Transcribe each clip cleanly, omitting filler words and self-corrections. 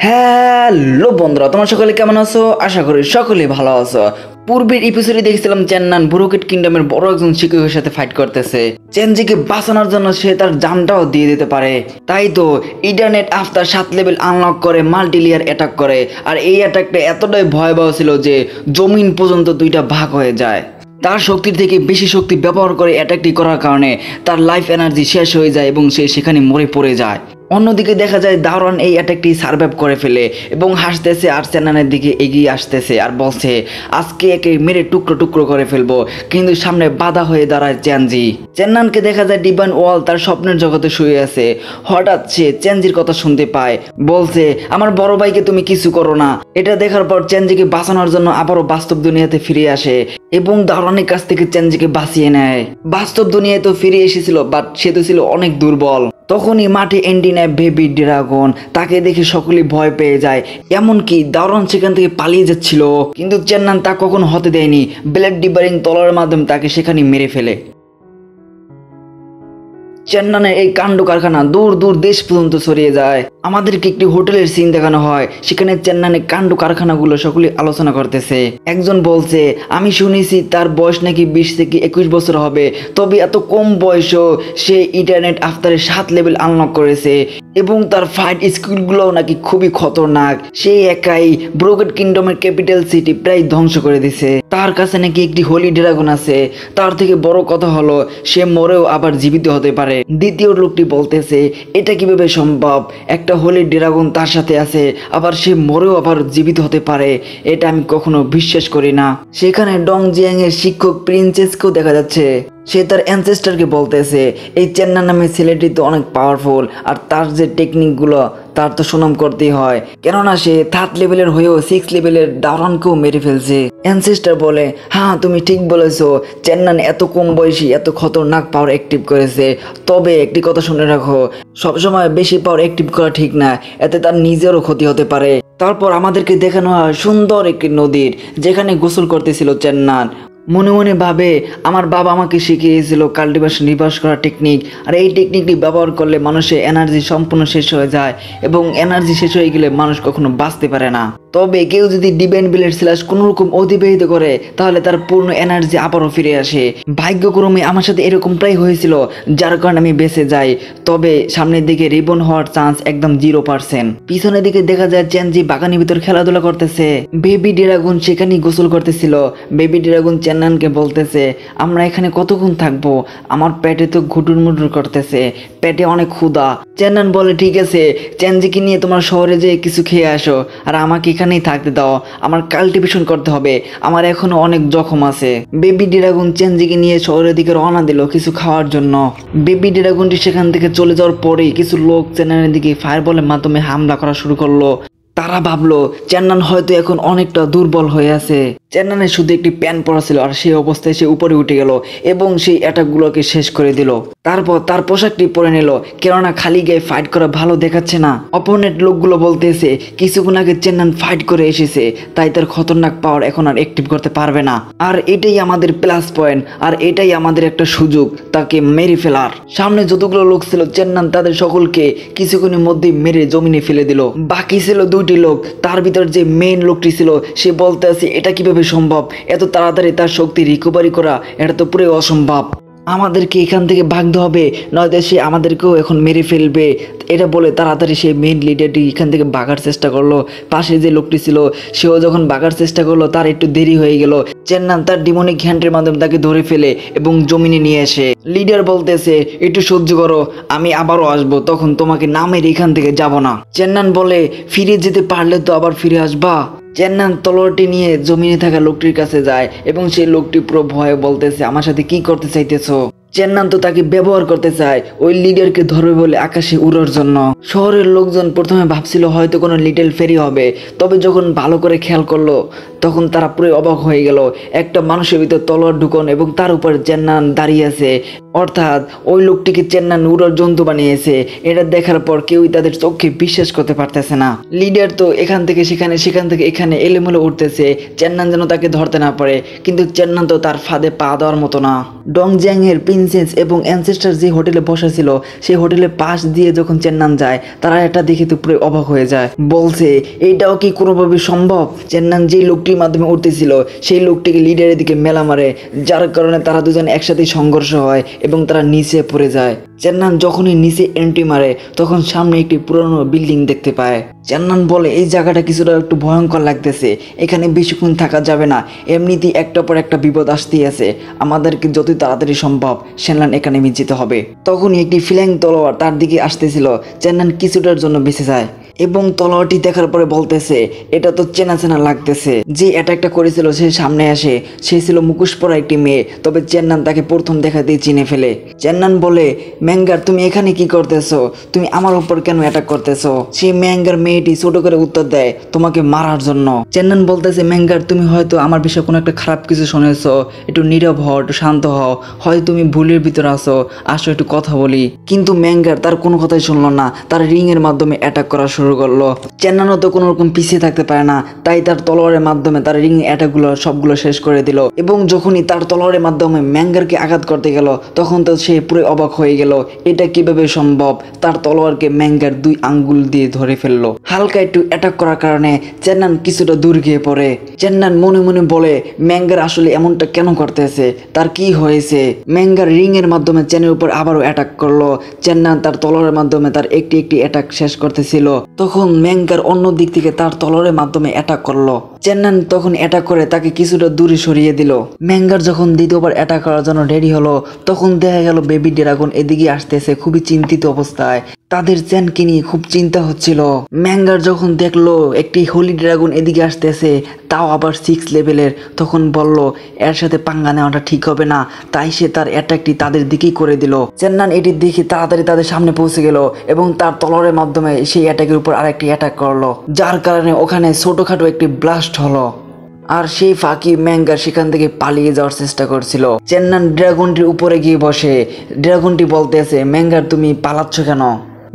Hello বন্ধুরা, তোমার সকলে কেমন আছো? আশা করি সকলে ভালো আছো। পূর্বের এপিসোডে দেখছিলাম চেন্নান ব্রোকেট কিংডমের বড় একজন শিক্ষকের সাথে ফাইট করতেছে। চেনজিকে বাঁচানোর জন্য সে তার জানটাও দিয়ে দিতে পারে। তাই তো ইন্টারনেট আফটার 7 লেভেল আনলক করে মাল্টিলিয়ার অ্যাটাক করে। আর এই অ্যাটাকটা এতটাই ভয়াবহ ছিল যে জমিন পর্যন্ত দুইটা ভাগ হয়ে যায়। তার শক্তির থেকে বেশি শক্তি ব্যবহার করে অ্যাটাকটি করার কারণে তার লাইফ এনার্জি শেষ হয়ে যায় এবং সে সেখানে মরে পড়ে যায়। অন্যদিকে দেখা যায় দারোয়ান এই অ্যাটাকটি সার্ভাইভ করে ফেলে এবং হাসতেছে আর চেন্নানের দিকে এগিয়ে আসতেছে আর বলছে আজকে একে মেরে টুকরো টুকরো করে ফেলবো, কিন্তু সামনে বাধা হয়ে দাঁড়ায় চেনজি। চেন্নানকে দেখা যায় ডিভাইন ওয়াল তার স্বপ্নের জগতে শুয়ে আছে। হঠাৎ সে চেনজির কথা শুনতে পায়, বলছে আমার বড় ভাইকে তুমি কিছু করো না। এটা দেখার পর চেনজিকে বাঁচানোর জন্য আবারও বাস্তব দুনিয়াতে ফিরে আসে এবং দারোয়ানের কাছ থেকে চেনজিকে বাঁচিয়ে নেয়। বাস্তব দুনিয়ায় তো ফিরে এসেছিল, বাট সে তো ছিল অনেক দুর্বল। তখনই মাঠে এন্ট্রি নেয় বেবি ড্রাগন। তাকে দেখে সকলেই ভয় পেয়ে যায়, এমনকি দারোয়ান সেখান থেকে পালিয়ে যাচ্ছিল, কিন্তু চেন্নান তা কখনো হতে দেয়নি। ব্লেড ডিবারিং তলোয়ারের মাধ্যমে তাকে সেখানে মেরে ফেলে। চেন্নানের এই কাণ্ড কারখানা দূর দূর দেশ পর্যন্ত ছড়িয়ে যায়। আমাদেরকে একটি হোটেলের সিন দেখানো হয়, সেখানে চেন্নানের কাণ্ড কারখানাগুলো সকলে আলোচনা করতেছে। একজন বলছে আমি শুনেছি তার বয়স নাকি 20 থেকে 21 বছর হবে, তবে এত কম বয়সও সে ইন্টারনেট আফটারে 7 লেভেল আনলক করেছে এবং তার ফাইট স্কিলগুলোও নাকি খুবই খতরনাক। সে একাই ব্রোকেট কিংডমের ক্যাপিটাল সিটি প্রায় ধ্বংস করে দিছে। তার কাছে নাকি একটি হোলি ড্রাগন আছে। তার থেকে বড় কথা হলো সে মরেও আবার জীবিত হতে পারে। দ্বিতীয় লোকটি বলতেছে এটা কিভাবে সম্ভব, একটা হোলি ড্রাগন তার সাথে আছে, আবার সে মরেও আবার জীবিত হতে পারে, এটা আমি কখনো বিশ্বাস করি না। সেখানে ডং জিয়াং এর শিক্ষক প্রিন্সেসকেও দেখা যাচ্ছে। সে তার অ্যানসেস্টারকে বলতেছে এই চেন্নান নামের ছেলেটি তো অনেক পাওয়ারফুল, আর তার যে টেকনিকগুলো তার তো সুনাম করতেই হয়, কেননা সে 3 লেভেলের হয়েও 6 লেভেলের দারোয়ানকেও মেরে ফেলছে। অ্যানসেস্টার বলে হ্যাঁ তুমি ঠিক বলেছো, চেন্নান এত কম বয়সী এত খতরনাক পাওয়ার অ্যাক্টিভ করেছে। তবে একটি কথা শুনে রাখো, সবসময় বেশি পাওয়ার অ্যাক্টিভ করা ঠিক না, এতে তার নিজেরও ক্ষতি হতে পারে। তারপর আমাদেরকে দেখানো হয় সুন্দর একটি নদীর, যেখানে গোসল করতেছিল চেন্নান। মনে মনে ভাবে আমার বাবা আমাকে শিখিয়েছিল কাল্টিভেশন রিভার্স করার টেকনিক, আর এই টেকনিকটি ব্যবহার করলে মানুষের এনার্জি সম্পূর্ণ শেষ হয়ে যায় এবং এনার্জি শেষ হয়ে গেলে মানুষ কখনো বাঁচতে পারে না। তবে কেউ যদি ডিভাইন ব্লেড স্ল্যাশ কোনো রকম অতিবাহিত করে তাহলে তার পূর্ণ এনার্জি আবারও ফিরে আসে। ভাগ্যক্রমে আমার সাথে এরকমটাই হয়েছিল, যার কারণে আমি বেঁচে যাই। তবে সামনের দিকে রিবন হওয়ার চান্স একদম 0%। পিছনের দিকে দেখা যায় চেনজি বাগানের ভিতর খেলাধুলা করতেছে। বেবি ড্রাগন সেখানেই গোসল করতেছিল। বেবি ড্রাগন চেন্নানকে বলতেছে আমরা এখানে কতক্ষণ থাকবো, আমার পেটে তো ঘুটুর মুটুর করতেছে, পেটে অনেক ক্ষুধা। চেন্নান বলে ঠিক আছে, চেনজিকে নিয়ে তোমার শহরে যেয়ে কিছু খেয়ে আসো, আর আমাকে এখানেই থাকতে দাও, আমার কাল্টিভেশন করতে হবে, আমার এখনো অনেক জখম আছে। বেবি ড্রাগন চেনজিকে নিয়ে শহরের দিকে রওনা দিল কিছু খাওয়ার জন্য। বেবি ড্রাগনটি সেখান থেকে চলে যাওয়ার পরেই কিছু লোক চেন্নানের দিকে ফায়ারবলের মাধ্যমে হামলা করা শুরু করলো। তারা ভাবলো চেন্নান হয়তো এখন অনেকটা দুর্বল হয়ে আছে। চেন্নানের শুধু একটি প্যান্ট পরা ছিল, আর সেই অবস্থায় সে উপরে উঠে গেল এবং সেই অ্যাটাকগুলোকে শেষ করে দিল। তারপর তার পোশাকটি পরে নিল, কেননা খালি গায়ে ফাইট করা ভালো দেখাচ্ছে না। অপোনেন্ট লোকগুলো বলতেছে কিছুক্ষণ আগে চেন্নান ফাইট করে এসেছে, তাই তার খতরনাক পাওয়ার এখন আর অ্যাক্টিভ করতে পারবে না। আর এটাই আমাদের প্লাস পয়েন্ট, আর এটাই আমাদের একটা সুযোগ তাকে মেরে ফেলার। সামনে যতগুলো লোক ছিল চেন্নান তাদের সকলকে কিছুক্ষণের মধ্যে মেরে জমিনে ফেলে দিল। বাকি ছিল 2টি লোক, তার ভিতর যে মেইন লোকটি ছিল সে বলতে আছে এটা কিভাবে সম্ভব, এত তাড়াতাড়ি তার শক্তি রিকভারি করা এটা তো পুরো অসম্ভব, আমাদেরকে এখান থেকে ভাগতে হবে, নয়তো সে আমাদেরকেও এখন মেরে ফেলবে। এটা বলে তাড়াতাড়ি সে মেইন লিডারটি এখান থেকে ভাগার চেষ্টা করলো। পাশে যে লোকটি ছিল সেও যখন ভাগার চেষ্টা করলো তার একটু দেরি হয়ে গেল। চেন্নান তার ডিমনিক হ্যান্ডের মাধ্যমে তাকে ধরে ফেলে এবং জমিনে নিয়ে আসে। লিডার বলতেছে একটু সহ্য করো, আমি আবারও আসবো, তখন তোমাকে না মেরে এখান থেকে যাব না। চেন্নান বলে ফিরে যেতে পারলে তো আবার ফিরে আসবা। চেন্নান তলোয়ারটি নিয়ে জমিনে থাকা লোকটির কাছে যায় এবং সেই লোকটি পুরো ভয়ে বলতেছে আমার সাথে কি করতে চাইতেছো। চেন্নান তো তাকে ব্যবহার করতে চায় ওই লিডারকে ধরবে বলে আকাশে উড়ার জন্য। শহরের লোকজন প্রথমে ভাবছিল হয়তো কোনো লিটল ফেরি হবে, তবে যখন ভালো করে খেয়াল করলো তখন তারা পুরো অবাক হয়ে গেল। একটা মানুষের ভিতর তলোয়ার ঢুকন এবং তার উপর চেন্নান দাঁড়িয়ে আছে, অর্থাৎ ওই লোকটিকে চেন্নান উড়ার জন্তু বানিয়েছে। এটা দেখার পর কেউই তাদের চোখে বিশ্বাস করতে পারতেছে না। লিডার তো এখান থেকে সেখানে সেখান থেকে এখানে এলোমেলো উঠতেছে, চেন্নান যেন তাকে ধরতে না পারে, কিন্তু চেন্নান তো তার ফাঁদে পা দেওয়ার মতো না। ডং জিয়াং এর প্রিন্সেস এবং অ্যানসেস্টার যে হোটেলে বসা ছিল সেই হোটেলের পাশ দিয়ে যখন চেন্নান যায় তারা এটা দেখে তো পুরো অবাক হয়ে যায়, বলছে এইটাও কি কোনোভাবে সম্ভব। চেন্নান যেই লোকটির মাধ্যমে উঠতেছিল সেই লোকটিকে লিডারের দিকে মেলা মারে, যার কারণে তারা দুজন একসাথে সংঘর্ষ হয় এবং তারা নিচে পড়ে যায়। চেন্নান যখনই নিচে এন্ট্রি মারে তখন সামনে একটি পুরনো বিল্ডিং দেখতে পায়। চেন্নান বলে এই জায়গাটা কিছুটা একটু ভয়ঙ্কর লাগতেছে, এখানে বেশিক্ষণ থাকা যাবে না, এমনিতেই একটা পর একটা বিপদ আসতেই আছে, আমাদেরকে যতই তাড়াতাড়ি সম্ভব সেনলান একাডেমি যেতে হবে। তখনই একটি ফ্ল্যাং তলোয়ার তার দিকে আসতেছিল, চেন্নান কিছুটার জন্য বেঁচে যায় এবং তলোয়ারটি দেখার পরে বলতেছে এটা তো চেনা চেনা লাগতেছে। যে অ্যাটাকটা করেছিল সে সামনে আসে, সে ছিল মুখোশ পরা একটি মেয়ে, তবে চেন্নান তাকে প্রথম দেখাতেই চিনে ফেলে। চেন্নান বলে ম্যাঙ্গার তুমি এখানে কি করতেছো, তুমি আমার উপর কেন অ্যাটাক করতেছো? সেই ম্যাঙ্গার মেয়েটি ছোট করে উত্তর দেয় তোমাকে মারার জন্য। চেন্নান বলতেছে ম্যাঙ্গার তুমি হয়তো আমার বিষয়ে কোনো একটা খারাপ কিছু শুনেছো, একটু নীরব হও, একটু শান্ত হও, হয় তুমি ভুলের ভিতরে আসো একটু কথা বলি। কিন্তু ম্যাঙ্গার তার কোনো কথাই শুনলো না, তার রিং এর মাধ্যমে অ্যাটাক করা শুরু করলো। চেন্নানও তো কোনো রকম পিছিয়ে থাকতে পারে না, তাই তার তলোয়ারের মাধ্যমে তার রিং অ্যাটাকগুলো সবগুলো শেষ করে দিল। এবং যখনই তার তলোয়ারের মাধ্যমে ম্যাঙ্গারকে আঘাত করতে গেল তখন তো সে পুরো অবাক হয়ে গেল, এটা কিভাবে সম্ভব? তার তলোয়ারকে ম্যাঙ্গার 2 আঙ্গুল দিয়ে ধরে ফেললো। হালকা একটু অ্যাটাক করার কারণে চেন্নান কিছুটা দূর গিয়ে পড়ে। চেন্নান মনে মনে বলে ম্যাঙ্গার আসলে এমনটা কেন করতেছে, তার কি হয়েছে? ম্যাঙ্গার রিং এর মাধ্যমে চেনের উপর আবারও অ্যাটাক করলো। চেন্নান তার তলোয়ারের মাধ্যমে তার একটি একটি অ্যাটাক শেষ করতেছিল, তখন ম্যাঙ্গার অন্য দিক থেকে তার তলোয়ারের মাধ্যমে অ্যাটাক করলো। চেন্নান তখন অ্যাটাক করে তাকে কিছুটা দূরে সরিয়ে দিল। ম্যাঙ্গার যখন দ্বিতীয়বার অ্যাটাক করার জন্য রেডি হলো তখন দেখা গেল বেবি ড্রাগন এদিকে আসতেছে খুবই চিন্তিত অবস্থায়, তাদের চ্যানকে নিয়ে খুব চিন্তা হচ্ছিল। ম্যাঙ্গার যখন দেখলো একটি হোলি ড্রাগন এদিকে আসতেছে, তাও আবার 6 লেভেলের, তখন বলল এর সাথে পাঙ্গা নেওয়াটা ঠিক হবে না, তাই সে তার অ্যাটাকটি তাদের দিকেই করে দিল। চেন্নান এটি দেখে তাড়াতাড়ি তাদের সামনে পৌঁছে গেল এবং তার তলোয়ারের মাধ্যমে সেই অ্যাটাকের উপর আরেকটি অ্যাটাক করলো, যার কারণে ওখানে ছোটখাটো একটি ব্লাস্ট হলো। আর সেই ফাঁকি ম্যাঙ্গার সেখান থেকে পালিয়ে যাওয়ার চেষ্টা করছিল। চেন্নান ড্রাগনটির উপরে গিয়ে বসে, ড্রাগনটি বলতেছে ম্যাঙ্গার তুমি পালাচ্ছ কেন?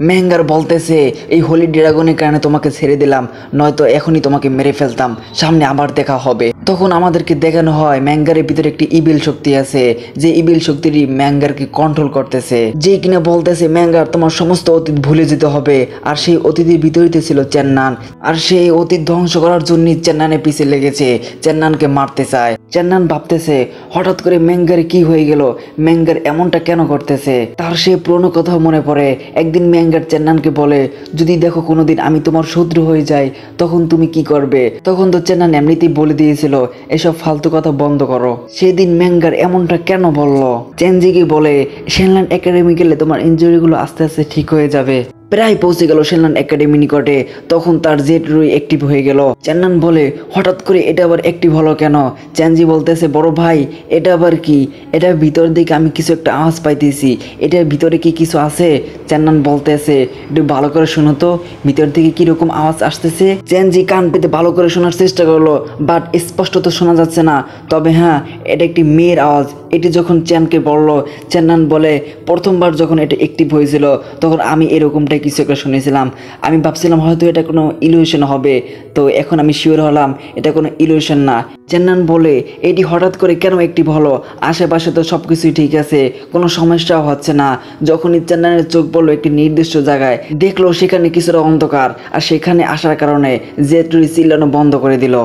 ম্যাঙ্গার বলতেছে এই হোলি ড্রাগনের কারণে তোমাকে ছেড়ে দিলাম, নয়তো এখনই তোমাকে মেরে ফেলতাম, সামনে আবার দেখা হবে। তখন আমাদেরকে দেখানো হয় ম্যাঙ্গারের ভিতরে একটি ইবিল শক্তি আছে, যে ইবিল শক্তিটি ম্যাঙ্গারকে কন্ট্রোল করতেছে, যে কিনা বলতেছে ম্যাঙ্গার তোমার সমস্ত অতীত ভুলে যেতে হবে। আর সেই অতীতের বিপরীতে ছিল চেন্নান, আর সেই অতীত ধ্বংস করার জন্যই চেন্নানের পিছে লেগেছে, চেন্নানকে মারতে চায়। চেন্নান ভাবতেছে হঠাৎ করে ম্যাঙ্গারে কি হয়ে গেল, ম্যাঙ্গার এমনটা কেন করতেছে। তার সেই পুরনো কথা মনে পড়ে। একদিন ম্যাঙ্গার চেন্নানকে বলে যদি দেখো কোনোদিন আমি তোমার শত্রু হয়ে যাই তখন তুমি কি করবে? তখন তো চেন্নান এমনিতেই বলে দিয়েছিল এসব ফালতু কথা বন্ধ করো। সেদিন ম্যাঙ্গার এমনটা কেন বলল? চেনজিকে বলে সেনল্যান্ড একাডেমি গেলে তোমার ইনজুরিগুলো আস্তে আস্তে ঠিক হয়ে যাবে। প্রায় পৌঁছে গেল সেনল্যান্ড একাডেমি নিকটে, তখন তার জেট রুই অ্যাক্টিভ হয়ে গেল। চেন্নান বলে হঠাৎ করে এটা আবার অ্যাক্টিভ হলো কেন? চেনজি বলতেছে বড় ভাই এটা আবার কি? এটার ভিতর দিকে আমি কিছু একটা আওয়াজ পাইতেছি, এটার ভিতরে কি কিছু আছে? চেন্নান বলতেছে একটু ভালো করে শোনো তো, ভিতর থেকে কিরকম আওয়াজ আসতেছে। চেনজি কান পেতে ভালো করে শোনার চেষ্টা করলো, বাট স্পষ্ট তো শোনা যাচ্ছে না, তবে হ্যাঁ এটা একটি মেয়ের আওয়াজ। এটি যখন চেনকে বলল, চেন্নান বলে প্রথমবার যখন এটা অ্যাক্টিভ হয়েছিল তখন আমি এরকমটাই কিছু একটা শুনেছিলাম, আমি ভাবছিলাম হয়তো এটা কোনো ইলিউশন হবে, তো এখন আমি শিওর হলাম এটা কোনো ইলিউশন না। চেন্নান বলে এটি হঠাৎ করে কেন অ্যাক্টিভ হলো? আশেপাশে তো সব কিছুই ঠিক আছে, কোনো সমস্যাও হচ্ছে না। যখনই চেন্নানের চোখ পড়লো একটি নির্দিষ্ট জায়গায়, দেখলো সেখানে কিছুটা অন্ধকার, আর সেখানে আসার কারণে জেট রুই চিল্লানো বন্ধ করে দিল।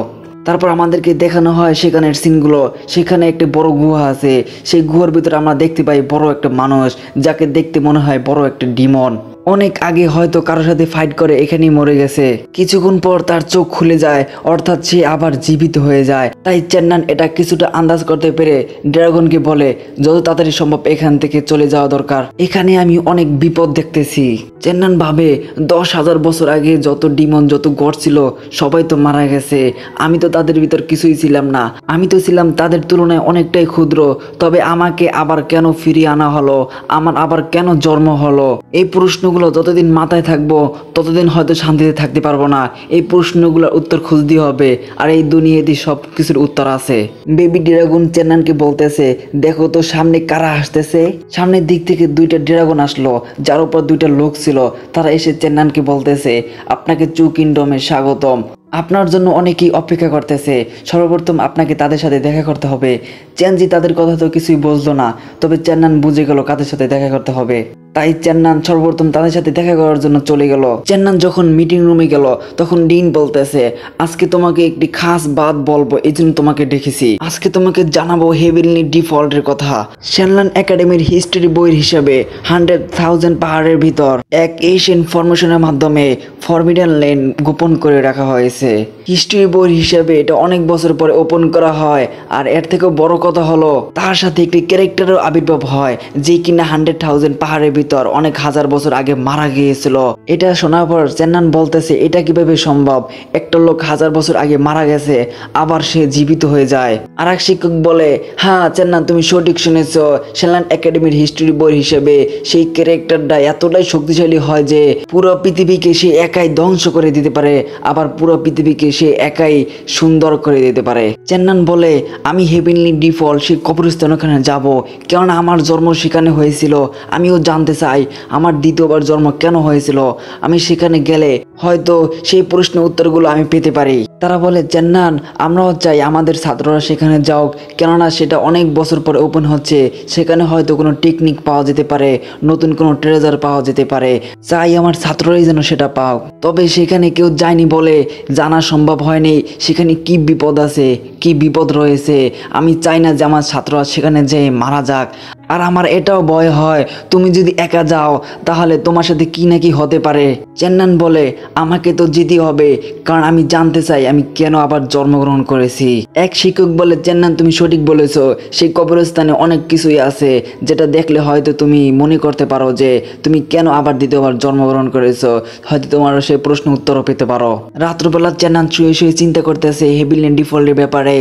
তারপর আমাদেরকে দেখানো হয় সেখানের সিনগুলো। সেখানে একটা বড় গুহা আছে, সেই গুহার ভিতরে আমরা দেখতে পাই বড় একটা মানুষ, যাকে দেখতে মনে হয় বড় একটা ডিমন। অনেক আগে হয়তো কারোর সাথে ফাইট করে এখানেই মরে গেছে, কিছুক্ষণ পর তার চোখ খুলে যায়, অর্থাৎ সে আবার জীবিত হয়ে যায়। তাই চেন্নান এটা কিছুটা আন্দাজ করতে পেরে ড্রাগনকে বলে যত তাড়াতাড়ি সম্ভব এখান থেকে চলে যাওয়া দরকার, এখানে আমি অনেক বিপদ দেখতেছি। চেন্নান ভাবে 10,000 বছর আগে যত ডিমন যত গড় ছিল সবাই তো মারা গেছে, আমি তো তাদের ভিতর কিছুই ছিলাম না, আমি তো ছিলাম তাদের তুলনায় অনেকটাই ক্ষুদ্র, তবে আমাকে আবার কেন ফিরিয়ে আনা হলো, আমার আবার কেন জন্ম হলো? এই প্রশ্নগুলো যতদিন মাথায় থাকবো ততদিন হয়তো শান্তিতে থাকতে পারবো না। এই প্রশ্নগুলোর উত্তর খুঁজতে হবে, আর এই দুনিয়াতে সব কিছুর উত্তর আছে। বেবি ড্রাগন চেন্নানকে বলতেছে দেখো তো সামনে কারা আসতেছে। সামনের দিক থেকে 2টা ড্রাগন আসলো, যার উপর 2টা লোক ছিল। তারা এসে চেন্নানকে বলতেছে আপনাকে চু কিংডমে স্বাগতম। আপনার জন্য অনেকেই অপেক্ষা করতেছে। সর্বপ্রথম আপনাকে তাদের সাথে দেখা করতে হবে। চেনজি তাদের কথা তো কিছুই বুঝলো না, তবে চেন্নান বুঝে গেল কাদের সাথে দেখা করতে হবে। তাই চেন্নান সর্বপ্রথম তাদের সাথে দেখা করার জন্য চলে গেল। চেন্নান যখন মিটিং রুমে গেল তখন ডিন বলতেছে, আজকে তোমাকে একটি খাস বাত বলবো, এই জন্য তোমাকে ডেকেছি। আজকে তোমাকে জানাবো হেভেনলি ডিফল্টের কথা। শেনলান একাডেমির হিস্ট্রি বইয়ের হিসাবে 100,000 পাহাড়ের ভিতর এক এশিয়ান ফরমেশনের মাধ্যমে ফরবিডেন ল্যান্ড গোপন করে রাখা হয়েছে। হিস্ট্রি বইয়ের হিসাবে এটা অনেক বছর পরে ওপেন করা হয়। আর এর থেকেও বড় কথা হলো তার সাথে একটি ক্যারেক্টারের আবির্ভাব হয়, যে কিনা 100,000 পাহাড়ের ভিতর অনেক হাজার বছর আগে মারা গিয়েছিল। এটা শোনার পর চেন্নান বলতেছে, এটা কিভাবে সম্ভব? একটা লোক হাজার বছর আগে মারা গেছে, আবার সে জীবিত হয়ে যায়। আর এক শিক্ষক বলে, হ্যাঁ চেন্নান, তুমি সঠিক শুনেছ। শেনলান একাডেমির হিস্ট্রি বই হিসেবে সেই ক্যারেক্টারটা এতটাই শক্তিশালী হয় যে পুরো পৃথিবীকে সে একাই ধ্বংস করে দিতে পারে, আবার পুরো পৃথিবীকে সে একাই সুন্দর করে দিতে পারে। চেন্নান বলে, আমি হেভেনলি ডিফল্ট সেই কবরস্থান ওখানে যাব, কেননা আমার জন্ম সেখানে হয়েছিল। আমিও জানতে চাই আমার দ্বিতীয়বার জন্ম কেন হয়েছিল। আমি সেখানে গেলে হয়তো সেই প্রশ্নের উত্তরগুলো আমি পেতে পারি। তারা বলে, চেন্নান, আমরাও চাই আমাদের ছাত্ররা সেখানে যাওক, কেননা সেটা অনেক বছর পরে ওপেন হচ্ছে। সেখানে হয়তো কোনো টেকনিক পাওয়া যেতে পারে, নতুন কোনো ট্রেজার পাওয়া যেতে পারে। চাই আমার ছাত্ররাই যেন সেটা পাও। তবে সেখানে কেউ যায়নি বলে জানা সম্ভব হয়নি সেখানে কি বিপদ আছে, কি বিপদ রয়েছে। আমি চাই না যে আমার ছাত্ররা সেখানে যেয়ে মারা যাক। আর আমার এটাও ভয় হয়, তুমি যদি একা যাও তাহলে তোমার সাথে কি না কি হতে পারে। চেন্নান বলে, আমাকে তো যেতে হবে, কারণ আমি জানতে চাই আমি কেন আবার জন্মগ্রহণ করেছি। এক শিক্ষক বলে, চেন্নান, তুমি সঠিক বলেছো। সেই কবরস্থানে অনেক কিছুই আছে যেটা দেখলে হয়তো তুমি মনে করতে পারো যে তুমি কেন আবার দ্বিতীয়বার জন্মগ্রহণ করেছো। হয়তো তোমার সেই প্রশ্ন উত্তরও পেতে পারো। রাত্রবেলা চেন্নান শুয়ে শুয়ে চিন্তা করতেছে হেভেনলি ডিফল্টের ব্যাপারে।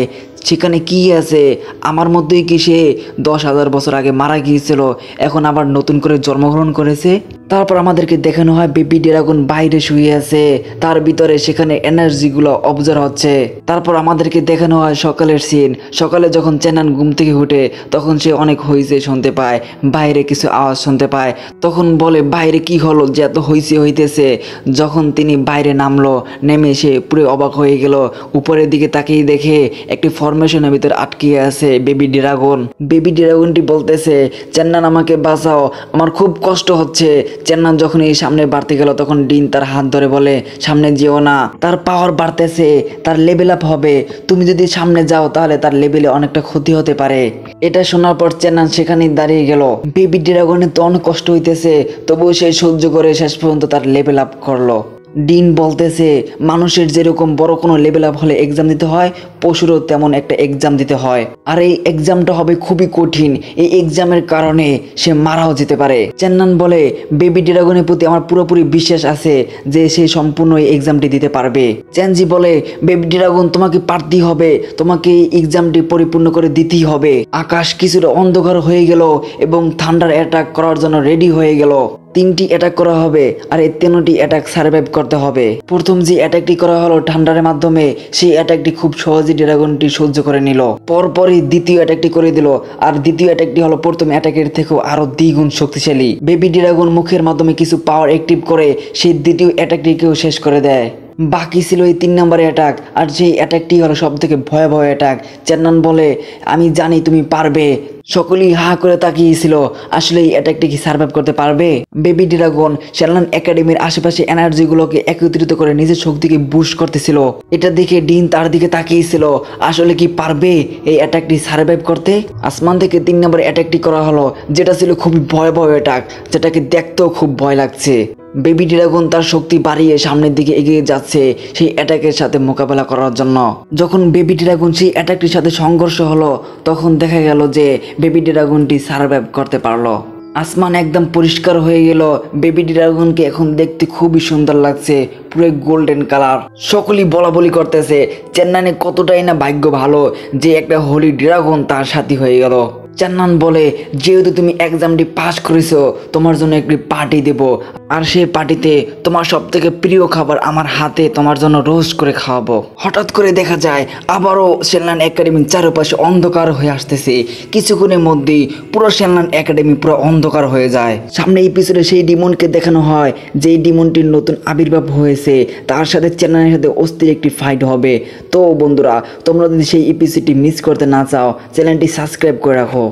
সেখানে কি আছে? আমার মধ্যেই কি সে 10,000 বছর আগে মারা গিয়েছিল, এখন আবার নতুন করে জন্মগ্রহণ করেছে? তারপর আমাদেরকে দেখানো হয় বেবি ড্রাগন বাইরে শুয়ে আছে, তার ভিতরে সেখানে এনার্জিগুলো অবজার্ভ হচ্ছে। তারপর আমাদেরকে দেখানো হয় সকালের সিন। সকালে যখন চেন্নান ঘুম থেকে উঠে তখন সে অনেক হইচই শুনতে পায়, বাইরে কিছু আওয়াজ শুনতে পায়। তখন বলে, বাইরে কি হলো যে এত হইচই হইতেছে? যখন তিনি বাইরে নামলো, নেমে সে পুরো অবাক হয়ে গেল। উপরের দিকে তাকিয়ে দেখে একটি ফরমেশনের ভিতর আটকিয়ে আছে বেবি ড্রাগন। বেবি ড্রাগনটি বলতেছে, চেন্নান আমাকে বাঁচাও, আমার খুব কষ্ট হচ্ছে। চেন্নান যখন এই সামনে বাড়তে গেল তখন ডিন তার হাত ধরে বলে, সামনে যেও না, তার পাওয়ার বাড়তেছে, তার লেভেল আপ হবে। তুমি যদি সামনে যাও তাহলে তার লেভেলে অনেকটা ক্ষতি হতে পারে। এটা শোনার পর চেন্নান সেখানেই দাঁড়িয়ে গেল। বেবি ড্রাগনের তো অনেক কষ্ট হইতেছে, তবুও সে সহ্য করে শেষ পর্যন্ত তার লেভেল আপ করলো। ডিন বলতেছে, মানুষের যেরকম বড় কোনো লেভেল আপ হলে এক্সাম দিতে হয়, পশুরও তেমন একটা এক্সাম দিতে হয়। আর এই এক্সামটা হবে খুবই কঠিন। এই এক্সামের কারণে সে মারাও যেতে পারে। চেন্নান বলে, বেবি ড্রাগনের প্রতি আমার পুরোপুরি বিশ্বাস আছে যে সে সম্পূর্ণ এই এক্সামটি দিতে পারবে। চেনজি বলে, বেবি ড্রাগন, তোমাকে পারতেই হবে, তোমাকে এই এক্সামটি পরিপূর্ণ করে দিতেই হবে। আকাশ কিছুটা অন্ধকার হয়ে গেল এবং থান্ডার অ্যাটাক করার জন্য রেডি হয়ে গেল। 3টি অ্যাটাক করা হবে আর এই 3টি অ্যাটাক সার্ভাইভ করতে হবে। প্রথম যে অ্যাটাকটি করা হলো ঠান্ডারের মাধ্যমে, সেই অ্যাটাকটি খুব সহজেই ড্রাগনটি সহ্য করে নিল। পরপরই দ্বিতীয় অ্যাটাকটি করে দিল, আর দ্বিতীয় অ্যাটাকটি হলো প্রথম অ্যাটাকের থেকেও আরো দ্বিগুণ শক্তিশালী। বেবি ড্রাগন মুখের মাধ্যমে কিছু পাওয়ার অ্যাক্টিভ করে সেই দ্বিতীয় অ্যাটাকটিকেও শেষ করে দেয়। বাকি ছিল এই 3 নম্বর অ্যাটাক, আর সেই অ্যাটাকটি হলো সব থেকে ভয়াবহ অ্যাটাক। চেন্নান বলে, আমি জানি তুমি পারবে। সকলেই হা করে তাকিয়েছিল, আসলে এই অ্যাটাকটি কি সার্ভাইভ করতে পারবে? বেবি ড্রাগন শেনলান একাডেমির আশেপাশে এনার্জিগুলোকে একত্রিত করে নিজের শক্তিকে বুস্ট করতেছিল। এটা দেখে ডিন তার দিকে তাকিয়েছিল, আসলে কি পারবে এই অ্যাটাকটি সার্ভাইভ করতে? আসমান থেকে 3 নম্বর অ্যাটাকটি করা হলো, যেটা ছিল খুবই ভয়াবহ অ্যাটাক, যেটাকে দেখতেও খুব ভয় লাগছে। বেবি ড্রাগন তার শক্তি বাড়িয়ে সামনের দিকে এগিয়ে যাচ্ছে সেই অ্যাটাকের সাথে মোকাবেলা করার জন্য। যখন বেবি ড্রাগন সেই অ্যাটাকটির সাথে সংঘর্ষ হলো তখন দেখা গেল যে বেবি ড্রাগনটি সার্ভাইভ করতে পারলো। আসমান একদম পরিষ্কার হয়ে গেল। বেবি ড্রাগনকে এখন দেখতে খুবই সুন্দর লাগছে, পুরো গোল্ডেন কালার। সকলেই বলা বলি করতেছে চেন্নানে কতটাই না ভাগ্য ভালো যে একটা হোলি ড্রাগন তার সাথী হয়ে গেল। চান্নান বলে, যেহেতু তুমি এক্সামটি পাস করেছো তোমার জন্য একটি পার্টি দেব, আর সেই পার্টিতে তোমার সব থেকে প্রিয় খাবার আমার হাতে তোমার জন্য রোস্ট করে খাওয়াবো। হঠাৎ করে দেখা যায় আবারও সেনলান একাডেমির চারপাশে অন্ধকার হয়ে আসতেছে। কিছুক্ষণের মধ্যেই পুরো সেনলান একাডেমি পুরো অন্ধকার হয়ে যায়। সামনে এপিসোডে সেই ডিমনকে দেখানো হয়, যেই ডিমনটির নতুন আবির্ভাব হয়েছে, তার সাথে চেন্নাইয়ের সাথে অস্থির একটি ফাইট হবে। তো বন্ধুরা, তোমরা যদি সেই এপিসোডটি মিস করতে না চাও, চ্যানেলটি সাবস্ক্রাইব করে রাখো।